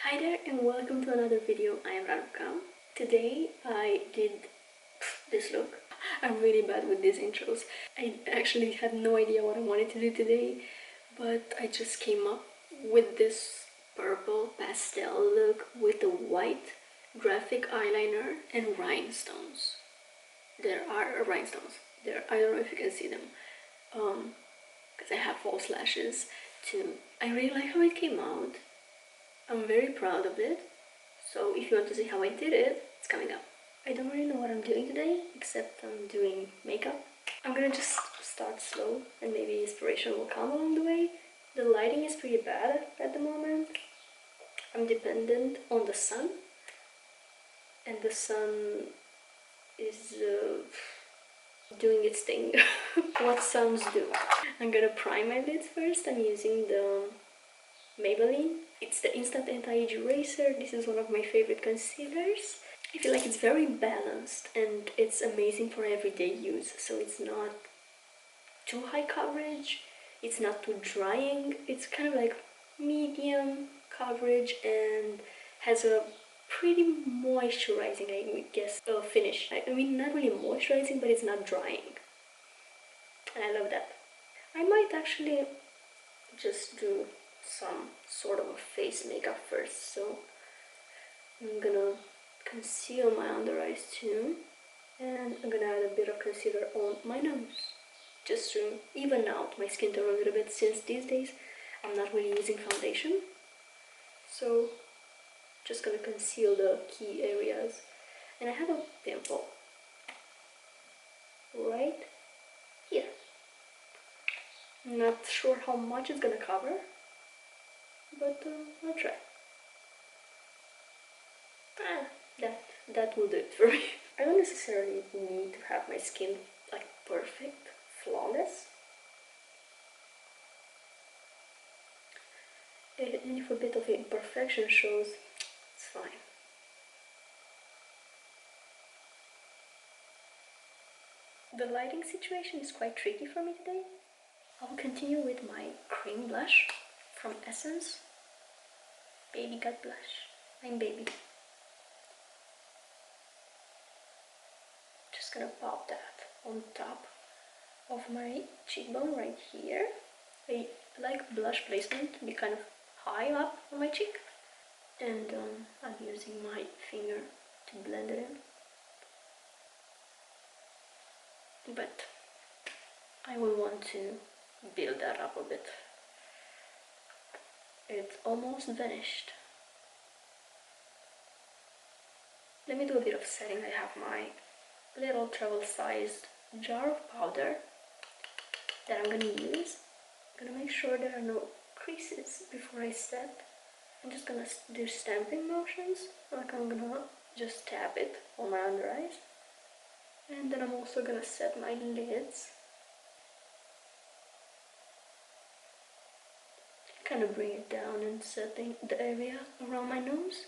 Hi there and welcome to another video. I am Raluca. Today I did this look. I'm really bad with these intros. I actually had no idea what I wanted to do today, but I just came up with this purple pastel look with a white graphic eyeliner and rhinestones. There are rhinestones there. I don't know if you can see them because I have false lashes too. I really like how it came out. I'm very proud of it, so if you want to see how I did it, it's coming up. I don't really know what I'm doing today, except I'm doing makeup. I'm gonna just start slow and maybe inspiration will come along the way. The lighting is pretty bad at the moment. I'm dependent on the sun, and the sun is doing its thing. What suns do. I'm gonna prime my lids first. I'm using the Maybelline. It's the Instant Anti-Age Eraser. This is one of my favorite concealers. I feel like it's very balanced and it's amazing for everyday use. So it's not too high coverage, it's not too drying. It's kind of like medium coverage and has a pretty moisturizing, I guess, finish. I mean, not really moisturizing, but it's not drying. And I love that. I might actually just do some sort of a face makeup first, so I'm gonna conceal my under eyes too, and I'm gonna add a bit of concealer on my nose just to even out my skin tone a little bit, since these days I'm not really using foundation. So just gonna conceal the key areas. And I have a pimple right here. I'm not sure how much it's gonna cover, but I'll try. That will do it for me. I don't necessarily need to have my skin like perfect, flawless. And if a bit of imperfection shows, it's fine. The lighting situation is quite tricky for me today. I will continue with my cream blush from Essence. Baby Got Blush. I'm baby. Just gonna pop that on top of my cheekbone right here. I like blush placement to be kind of high up on my cheek. And I'm using my finger to blend it in. But I will want to build that up a bit. It's almost vanished. Let me do a bit of setting. I have my little travel-sized jar of powder that I'm gonna use. I'm gonna make sure there are no creases before I set. I'm just gonna do stamping motions, like I'm gonna just tap it on my under eyes. And then I'm also gonna set my lids. Kind of bring it down and setting the area around my nose.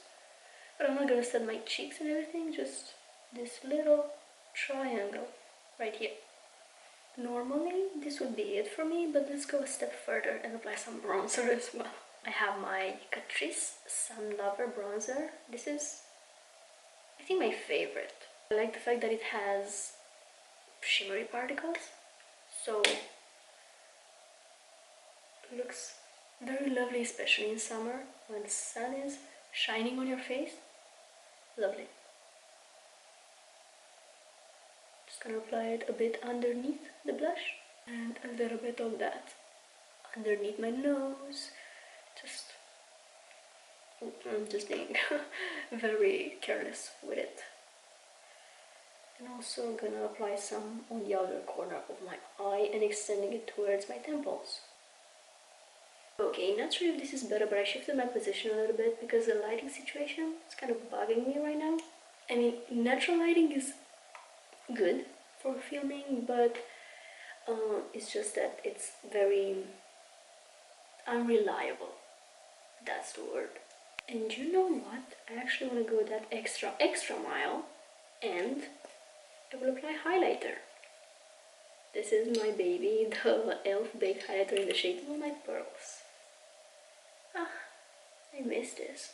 But I'm not gonna set my cheeks and everything, just this little triangle right here. Normally this would be it for me, but let's go a step further and apply some bronzer as well. I have my Catrice Sun Lover bronzer. This is, I think, my favorite. I like the fact that it has shimmery particles, so it looks very lovely, especially in summer when the sun is shining on your face. Lovely. Just gonna apply it a bit underneath the blush and a little bit of that underneath my nose. I'm just being very careless with it. And also gonna apply some on the outer corner of my eye and extending it towards my temples. Okay, not sure if this is better, but I shifted my position a little bit because the lighting situation is kind of bugging me right now. I mean, natural lighting is good for filming, but it's just that it's very unreliable. That's the word. And you know what? I actually want to go that extra mile, and I will apply highlighter. This is my baby, the e.l.f. Baked Highlighter in the shade Moonlight Pearls. Ah, I miss this.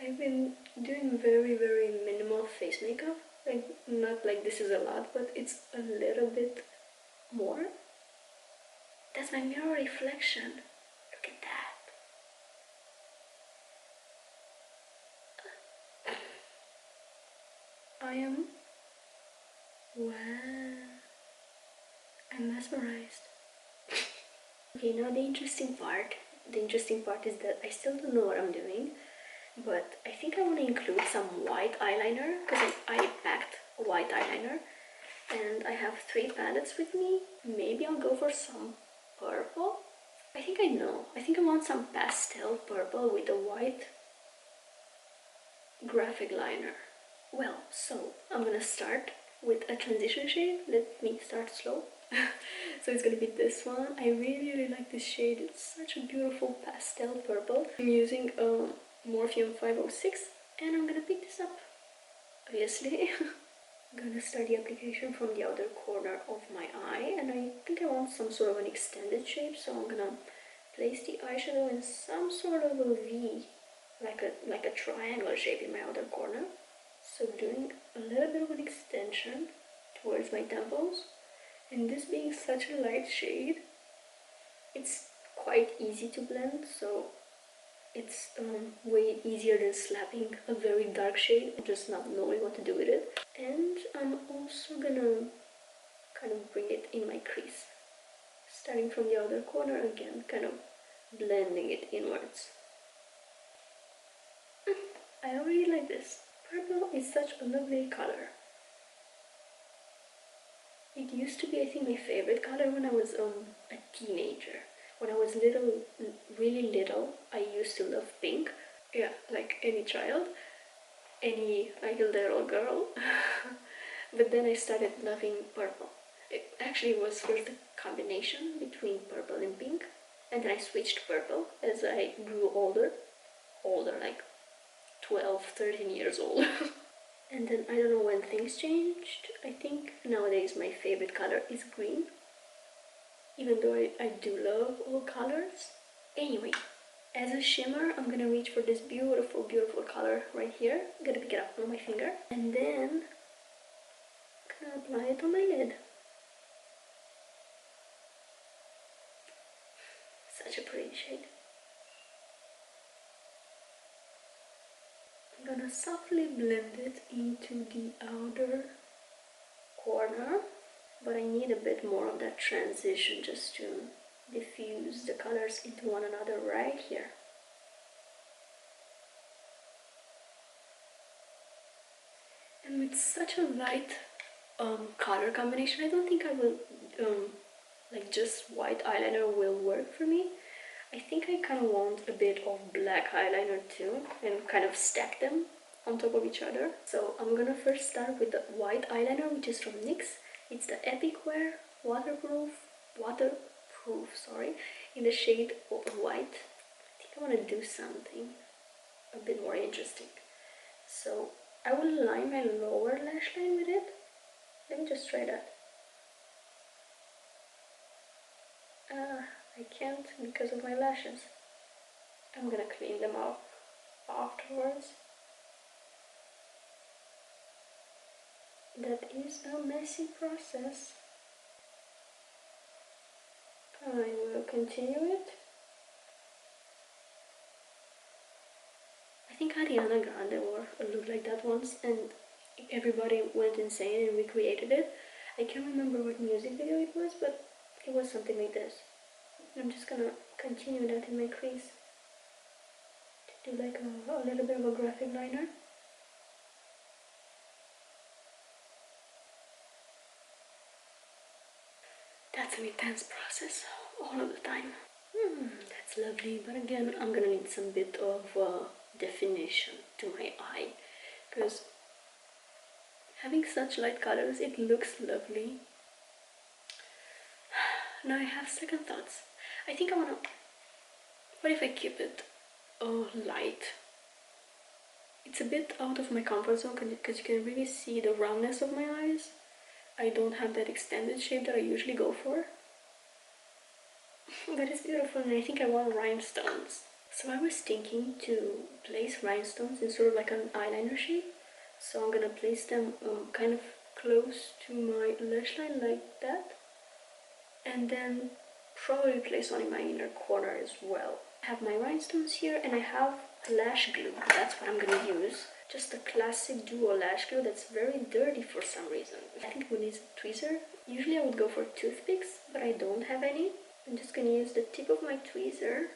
I've been doing very minimal face makeup. Like, not like this is a lot, but it's a little bit more. That's my mirror reflection. Look at that. I am... wow. I'm mesmerized. Okay, now the interesting part. The interesting part is that I still don't know what I'm doing, but I think I want to include some white eyeliner because I packed white eyeliner and I have 3 palettes with me. Maybe I'll go for some purple. I think I know. I think I want some pastel purple with a white graphic liner. Well, so I'm gonna start with a transition shade. Let me start slow. So it's gonna be this one. I really like this shade. It's such a beautiful pastel purple. I'm using Morpheum 506 and I'm gonna pick this up, obviously. I'm gonna start the application from the outer corner of my eye, and I think I want some sort of an extended shape, so I'm gonna place the eyeshadow in some sort of a V, like a triangle shape in my outer corner. So doing a little bit of an extension towards my temples, and this being such a light shade, it's quite easy to blend, so it's way easier than slapping a very dark shade and just not knowing what to do with it. And I'm also gonna kind of bring it in my crease, starting from the outer corner again, kind of blending it inwards. I already like this. Purple is such a lovely color. It used to be, I think, my favorite color when I was a teenager. When I was really little, I used to love pink. Yeah, like any child, like a little girl. But then I started loving purple. It actually was first a combination between purple and pink, and then I switched purple as I grew older, like 12, 13 years old. And then I don't know when things changed. I think nowadays my favorite color is green, even though I do love all colors. Anyway, as a shimmer, I'm gonna reach for this beautiful color right here. I'm gonna pick it up on my finger, and then I'm gonna apply it on my lid. Such a pretty shade. I'm gonna softly blend it into the outer corner, but I need a bit more of that transition just to diffuse the colors into one another right here. And with such a light color combination, I don't think I will, like just white eyeliner will work for me. I think I kind of want a bit of black eyeliner too, and kind of stack them on top of each other. So I'm gonna first start with the white eyeliner, which is from NYX. It's the Epic Wear waterproof, in the shade of white. I think I want to do something a bit more interesting. So I will line my lower lash line with it. Let me just try that. I can't because of my lashes. I'm gonna clean them up afterwards. That is a messy process. I will continue it. I think Ariana Grande wore a look like that once and everybody went insane and recreated it. I can't remember what music video it was, but it was something like this. I'm just gonna continue that in my crease to do like a little bit of a graphic liner. That's an intense process all of the time. That's lovely, but again, I'm gonna need some bit of definition to my eye, because having such light colors, it looks lovely. Now I have second thoughts. I think I wanna... what if I keep it light? It's a bit out of my comfort zone because you can really see the roundness of my eyes. I don't have that extended shape that I usually go for. But it's beautiful, and I think I want rhinestones. So I was thinking to place rhinestones in sort of like an eyeliner shape. So I'm gonna place them kind of close to my lash line like that. And then probably place one in my inner corner as well. I have my rhinestones here and I have lash glue. That's what I'm gonna use. Just a classic duo lash glue that's very dirty for some reason. I think we need a tweezer. Usually I would go for toothpicks, but I don't have any. I'm just gonna use the tip of my tweezer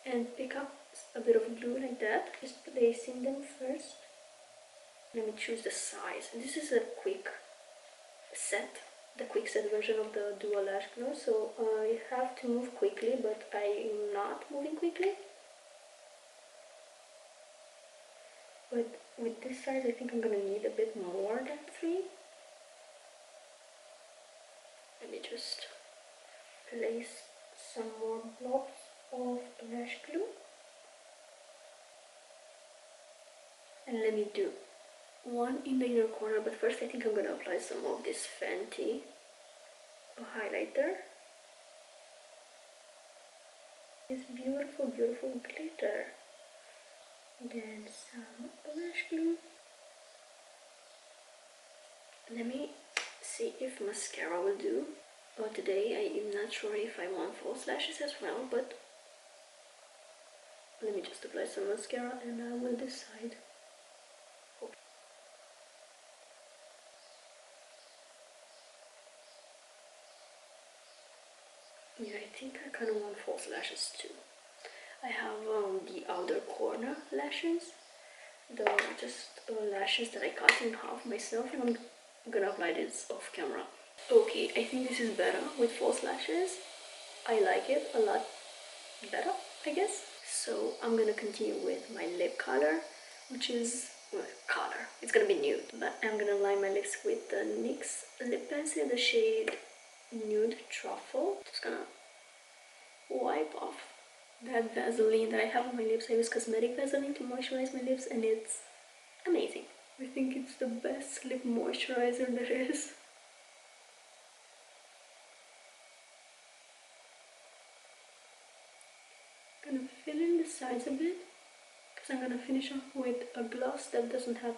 and pick up a bit of glue like that. Just placing them first. Let me choose the size. This is a quick set, the quick set version of the dual lash glue, so I have to move quickly, but I am not moving quickly. But with this size, I think I'm gonna need a bit more than 3. Let me just place some more blobs of lash glue. And let me do one in the inner corner, but first I think I'm gonna apply some of this Fenty highlighter. This beautiful, beautiful glitter. Then some lash glue. Let me see if mascara will do. But today I am not sure if I want false lashes as well, but let me just apply some mascara and I will decide. Yeah, I think I kind of want false lashes too. I have the outer corner lashes, the lashes that I cut in half myself, and I'm gonna apply this off camera. Okay, I think this is better with false lashes. I like it a lot better, I guess. So I'm gonna continue with my lip color, which is color. It's gonna be nude, but I'm gonna line my lips with the NYX lip pencil, the shade Nude Truffle. Just gonna wipe off that Vaseline that I have on my lips. I use cosmetic Vaseline to moisturize my lips and it's amazing. I think it's the best lip moisturizer there is. Gonna fill in the sides a bit because I'm gonna finish off with a gloss that doesn't have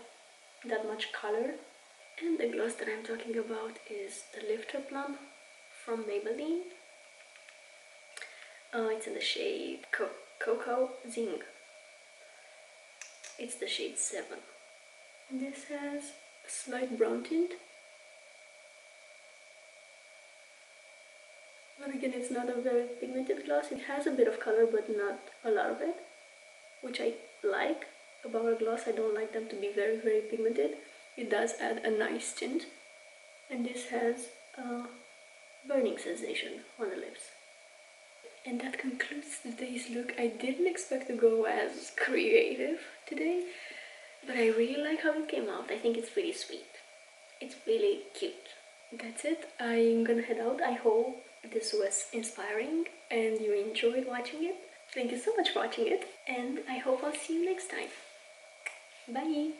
that much color. And the gloss that I'm talking about is the Lifter Plump from Maybelline. It's in the shade Cocoa Zing. It's the shade 7. This has a slight brown tint. But again, it's not a very pigmented gloss. It has a bit of color, but not a lot of it, which I like about a gloss. I don't like them to be very, very pigmented. It does add a nice tint. And this has a burning sensation on the lips. And that concludes today's look. I didn't expect to go as creative today, but I really like how it came out. I think it's really sweet. It's really cute. That's it. I'm gonna head out. I hope this was inspiring and you enjoyed watching it. Thank you so much for watching it, and I hope I'll see you next time. Bye!